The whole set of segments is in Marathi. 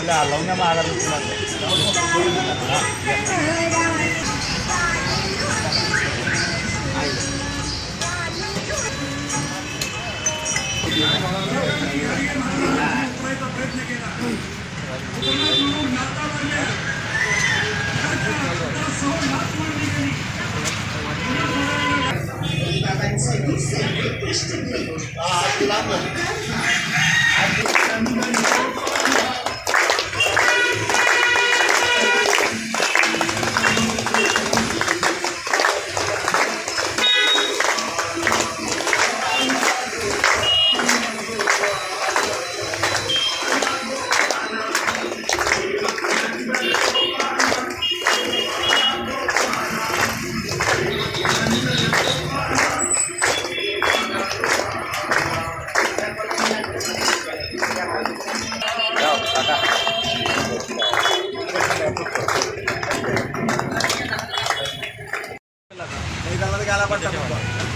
आपल्या लावण्या महाराज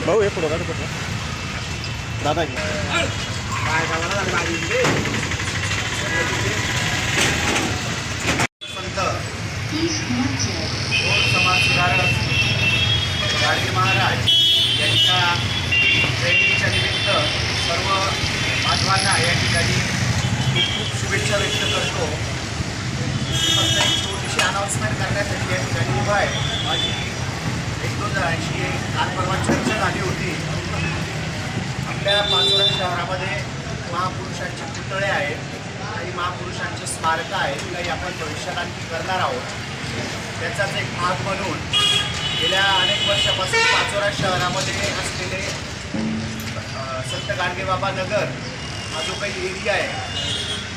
भाऊ हे पुढं दादा संत समाज सुधारक गाडगे महाराज यांच्या जयंतीच्या निमित्त सर्व बांधवांना या ठिकाणी खूप खूप शुभेच्छा व्यक्त करतो. फक्त एक छोटीशी अनाऊन्समेंट करण्यासाठी या ठिकाणी उभा आहे. माझी एक दोन जणांशी काल परवा चर्चा झाली होती. आपल्या पाचोरा शहरामध्ये महापुरुषांचे पुतळे आहेत, काही महापुरुषांचे स्मारकं आहेत, काही आपण भविष्यात आणखी करणार आहोत. त्याचाच एक भाग म्हणून गेल्या अनेक वर्षापासून पाचोरा शहरामध्ये असलेले संत गाडगेबाबा नगर हा जो काही एरिया आहे,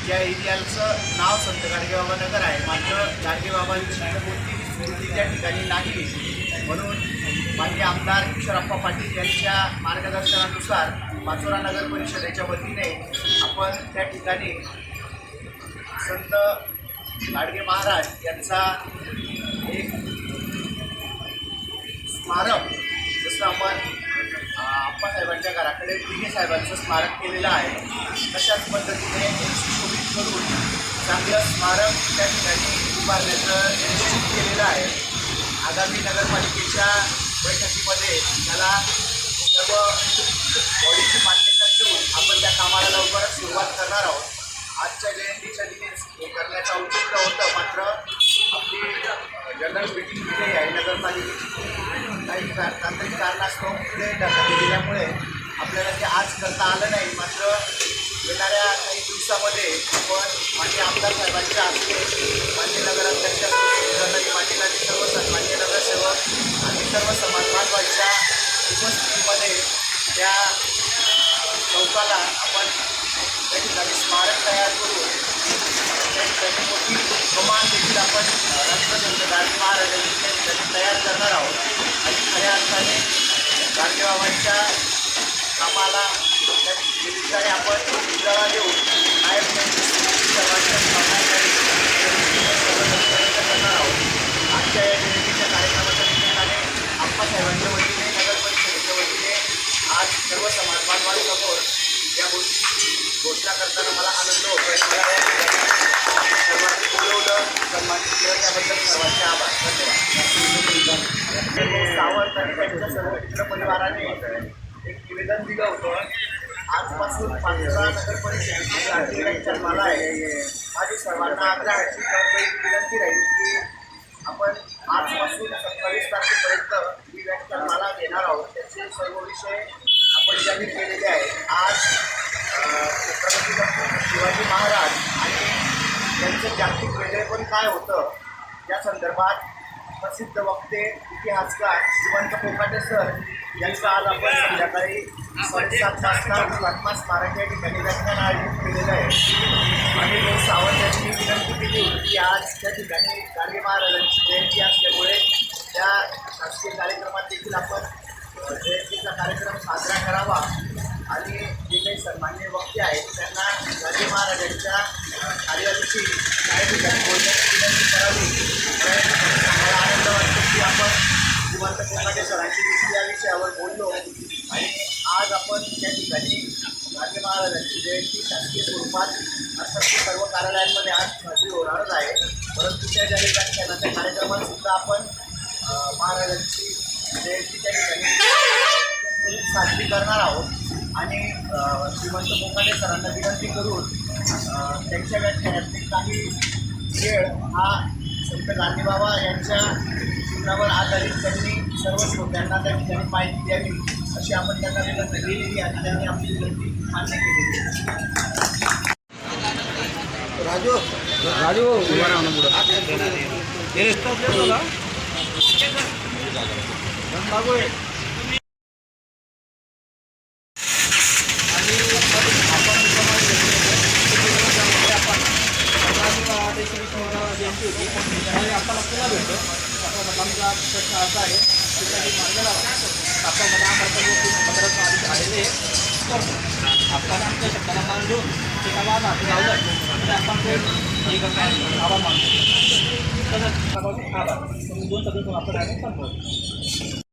या एरियाचं नाव संत गाडगेबाबा नगर आहे. मात्र गाडगेबाबांची कोणतीही स्मृती त्या ठिकाणी नाही, म्हणून माननीय आमदार किशोरप्पा पाटील यांच्या मार्गदर्शनानुसार पाचोरा नगर परिषदेच्या वतीने आपण त्या ठिकाणी संत गाडगे महाराज यांचा एक स्मारक, जसं आपण आप्पासाहेबांच्या घराकडे दिघे साहेबांचं स्मारक केलेलं आहे, तशाच पद्धतीने सुशोभित करून चांगलं स्मारक त्या ठिकाणी उभारण्याचं निश्चित केलेलं आहे. आगामी नगरपालिकेच्या बैठकीमध्ये त्याला सर्व बॉडीची मान्यता देऊन आपण त्या कामाला लवकरच सुरुवात करणार आहोत. आजच्या जयंतीच्या दिवस हे करण्याचं औचित्य होतं, मात्र आपली जनरल मीटिंग कुठे आहे नगरपालिकेची काही तांत्रिक कारणास्तव पुढे ढकलली गेल्यामुळे आपल्याला ते आज करता आलं नाही. मात्र येणाऱ्या काही दिवसामध्ये आपण माननीय आमदार साहेबांच्या हस्ते मान्य नगराध्यक्ष मान्यताचे सर्व सन्मान्य नगरसेवक आणि सर्व समाज बांधवांच्या उपस्थितीमध्ये त्या चौकाला आपण त्या ठिकाणी स्मारक तयार करून त्या ठिकाणी मोठी कमान देखील आपण राष्ट्रसंत गाडगे महाराजांची त्या ठिकाणी तयार करणार आहोत. आणि खऱ्या अर्थाने गाडगेबाबांच्या कामाला त्या ठिकाणी आपण उजाळा देऊन नायब सर्वांच्या करणार आहोत. आजच्या या जयंतीच्या कार्यक्रमाच्या निमित्ताने आप्पासाहेबांच्या वतीने नगर परिषदेच्या वतीने आज सर्व समाज बांधवांसमोर या गोष्टीची घोषणा करताना मला आनंद होतोय. मला या ठिकाणी सर्वांनी बोलवलं, सन्मानित केलं, त्याबद्दल सर्वांचे आभार. धन्यवाद. सावंत आणि त्यांच्या सर्व मित्र परिवाराने एक निवेदन दिलं होतं. आजपासून पाचोरा नगर परिषदेची व्याख्यान मला आहे. माझी सर्वांना आग्रहाची विनंती राहील की आपण आजपासून 27 तारखेपर्यंत ही व्याख्यानमाला घेणार आहोत. त्याचे सर्व विषय आपण जाहीर केलेले आहेत. आज छत्रपती शिवाजी महाराज आणि त्यांचं जागतिक वेगळेपण काय होतं या संदर्भात प्रसिद्ध वक्ते इतिहासकार श्रीमंत कोकाटे सर यांचं आज आपण संध्याकाळी 7:30 वाजता हुतात्मा स्मारक या ठिकाणी व्याख्यान आयोजित केलेलं आहे. आणि सावंत यांनी विनंती केली होती की आज त्या ठिकाणी गाडगे महाराजांची जयंती असल्यामुळे त्या शासकीय कार्यक्रमात देखील आपण जयंतीचा कार्यक्रम साजरा करावा आणि जे काही सन्मान्य वक्ते आहेत त्यांना गाडगे महाराजांच्या कार्याविषयी काही ठिकाणी बोलण्याची विनंती करावी. मला आनंद वाटतो की आपण श्रीमंत कोकाटे सरांची देखील या विषयावर बोललो आणि आज आपण त्या ठिकाणी गांधी महाराजांची जयंती शासकीय स्वरूपात अर्थात सर्व कार्यालयांमध्ये आज साजरी होणारच आहे. परंतु त्या ज्यावेळी व्याख्यानाच्या कार्यक्रमात सुद्धा आपण महाराजांची जयंती त्या ठिकाणी साजरी करणार आहोत आणि श्रीमंत मोकाटे सरांना विनंती करून त्यांच्या व्याख्यानातले काही वेळ हा संत गांधीबाबा यांच्या जीवनावर आधारित त्यांनी सर्व श्रोत्यांना त्या ठिकाणी माहिती द्यावी अशी आपण त्यांना विनंती केलेली आणि त्यांनी आपली विनंती मान्य केलेली. राजू राजू उभा राहा ना पुढं लागू आहे. जयंती होती त्यामुळे आपल्याला पुन्हा भेटतो. आमचा प्रश्न असा आहे की मार्ग लावा आपण मला आधी आलेले आपण आमच्या शब्दाला मान देऊन ते आवाज हाती लावलं तर आपण एक आभार मानतो. तसंच आभार तुम्ही 2 शब्द आपण संपवतो.